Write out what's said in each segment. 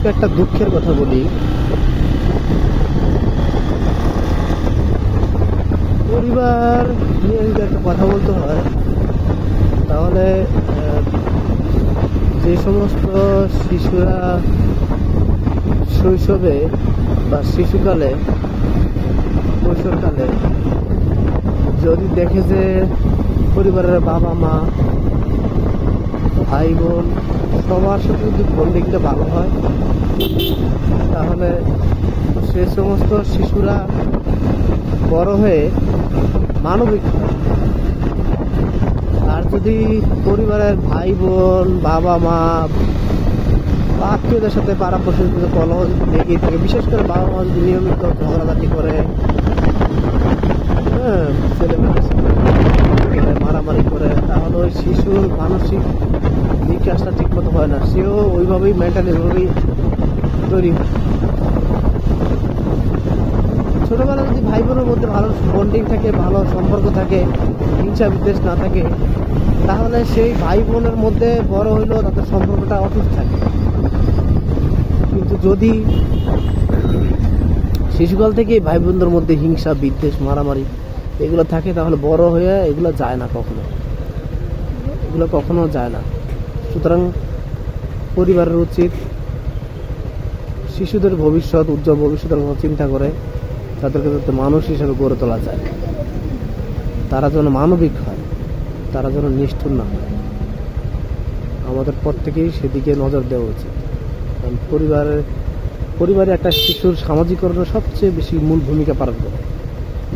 আজকে একটা দুঃখের কথা বলি। পরিবার নিয়ে যদি একটা কথা বলতে হয় তাহলে যে সমস্ত শিশুরা শৈশবে বা শিশুকালে কৈশোরকালে যদি দেখে যে পরিবারের বাবা মা ভাই বোন সবার সাথে যদি বন্ডিংটা ভালো হয় তাহলে সে সমস্ত শিশুরা বড় হয়ে মানবিক হয়। আর যদি পরিবারের ভাই বোন বাবা মা আত্মীয়দের সাথে পাড়া প্রতিবেশীদের কলহ যদি লেগেই থাকে, বিশেষ করে বাবা মা যদি নিয়মিত ঝগড়াঝাটি করে, ছেলেমেয়েদের সাথে মারামারি করে, তাহলে ওই শিশুর মানসিক বিকাশটা ঠিক মতো হয় না, সেও ওইভাবেই মেন্টালি ওইভাবেই তৈরি হয়। ছোটবেলা যদি ভাই বোনের মধ্যে ভালো বন্ডিং থাকে, ভালো সম্পর্ক থাকে, হিংসা বিদ্বেষ না থাকে, তাহলে সেই ভাই বোনের মধ্যে বড় হইলেও তাদের সম্পর্কটা অটুট থাকে। কিন্তু যদি শিশুকাল থেকে ভাই বোনদের মধ্যে হিংসা বিদ্বেষ মারামারি এগুলো থাকে, তাহলে বড় হয়ে এগুলো যায় না, কখনো যায় না। সুতরাং পরিবারের উচিত শিশুদের ভবিষ্যৎ, উজ্জ্বল ভবিষ্যতের কথা চিন্তা করে তাদেরকে যাতে মানুষ হিসেবে গড়ে তোলা যায়, তারা যেন মানবিক হয়, তারা যেন নিষ্ঠুর না হয়। আমাদের প্রত্যেকেই সেদিকে নজর দেওয়া উচিত। কারণ পরিবারে একটা শিশুর সামাজিকরণের সবচেয়ে বেশি মূল ভূমিকা পালন করে।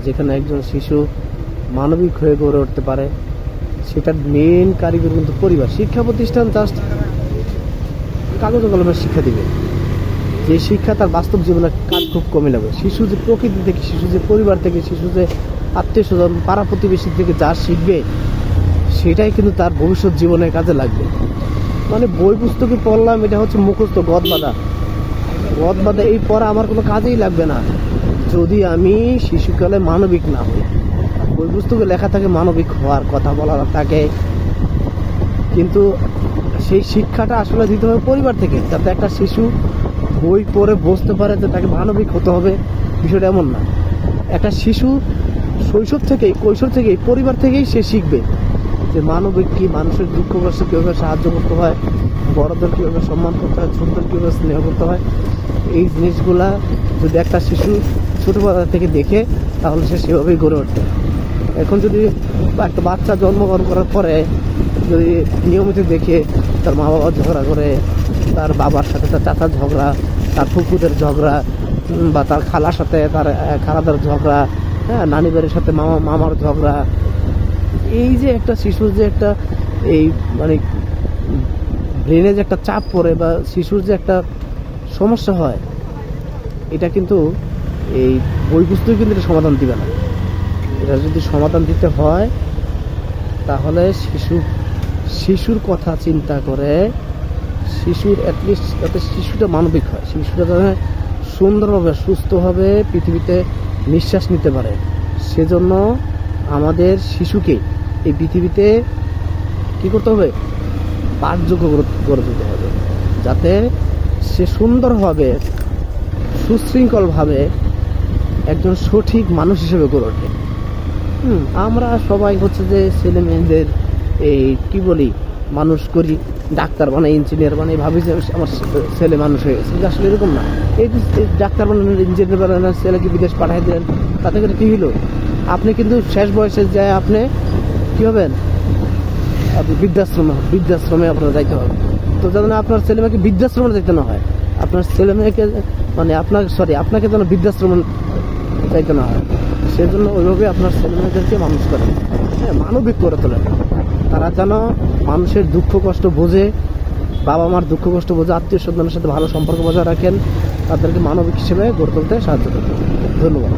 যেখানে একজন শিশু মানবিক হয়ে গড়ে উঠতে পারে, সেটার মেইন কারিগর কিন্তু পরিবার। শিক্ষা প্রতিষ্ঠান জাস্ট কাগজ কলমের শিক্ষা দিবে, যে শিক্ষা তার বাস্তব জীবনে কাজ খুব কমে লাগবে। শিশু যে প্রকৃতি থেকে, শিশু যে পরিবার থেকে, শিশু যে আত্মীয় স্বজন পাড়া প্রতিবেশী থেকে যা শিখবে, সেটাই কিন্তু তার ভবিষ্যৎ জীবনে কাজে লাগবে। মানে বই পুস্তকে পড়লাম, এটা হচ্ছে মুখস্থ গদ বাঁধা, এই পড়া আমার কোনো কাজেই লাগবে না যদি আমি শিশুকালে মানবিক না হই। বই পুস্তকে লেখা থাকে মানবিক হওয়ার কথা বলা থাকে, কিন্তু সেই শিক্ষাটা আসলে দিতে হবে পরিবার থেকে, যাতে একটা শিশু বই পড়ে বুঝতে পারে যে তাকে মানবিক হতে হবে। বিষয়টা এমন না, একটা শিশু শৈশব থেকেই, কৈশোর থেকেই, পরিবার থেকেই সে শিখবে যে মানবিক কি, মানুষের দুঃখ কষ্টে কীভাবে সাহায্য করতে হয়, বড়দের কীভাবে সম্মান করতে হয়, ছোটদের কীভাবে স্নেহ করতে হয়। এই জিনিসগুলা যদি একটা শিশু ছোটোবেলা থেকে দেখে, তাহলে সে সেভাবেই গড়ে উঠবে। এখন যদি একটা বাচ্চা জন্মগ্রহণ করার পরে যদি নিয়মিত দেখে তার মা বাবা ঝগড়া করে, তার বাবার সাথে তার চাচার ঝগড়া, তার ফুপুদের ঝগড়া, বা তার খালার সাথে তার খালাদের ঝগড়া, নানি বাড়ির সাথে মামার ঝগড়া, এই যে একটা শিশুর যে একটা এই মানে ব্রেনে যে একটা চাপ পড়ে বা শিশুর যে একটা সমস্যা হয়, এটা কিন্তু এই বই পুস্তক কিন্তু এটা সমাধান দিবে না। এটা যদি সমাধান দিতে হয় তাহলে শিশুর কথা চিন্তা করে, শিশুর অ্যাটলিস্ট যাতে শিশুটা মানবিক হয়, শিশুটা যাতে সুন্দরভাবে সুস্থভাবে পৃথিবীতে নিঃশ্বাস নিতে পারে, সেজন্য আমাদের শিশুকে এই পৃথিবীতে কি করতে হবে, পাঠযোগ্য করে তুলতে হবে, যাতে সে সুন্দরভাবে সুশৃঙ্খলভাবে একজন সঠিক মানুষ হিসেবে গড়ে ওঠে। আমরা সবাই হচ্ছে যে ছেলে মেয়েদের এই কি বলি মানুষ করি, ডাক্তার বানাই, ইঞ্জিনিয়ার বানাই, ভাবি যে আমার ছেলে মানুষ হয়ে গেছে। কিন্তু আসলে এরকম না। এই ডাক্তার বানান, ইঞ্জিনিয়ার বানান, ছেলেকে বিদেশ পাঠিয়ে দিলেন, তাতে করে কী হলো? আপনি কিন্তু শেষ বয়সে যায় আপনি কী হবেন, আপনি বৃদ্ধাশ্রমে আপনার যাইতে হবে। তো যেন আপনার ছেলে মেয়েকে বৃদ্ধাশ্রমে যেতে না হয়, আপনার ছেলে মেয়েকে মানে আপনাকে যেন বৃদ্ধাশ্রমে যাইতে না হয়, সেজন্য ওইভাবে আপনার ছেলে মেয়েদেরকে মানুষ করেন, মানবিক করে তোলেন। তারা যেন মানুষের দুঃখ কষ্ট বোঝে, বাবা মার দুঃখ কষ্ট বোঝে, আত্মীয় স্বজনের সাথে ভালো সম্পর্ক বজায় রাখেন, তাদেরকে মানবিক হিসেবে গড়ে তুলতে সাহায্য করবেন। ধন্যবাদ।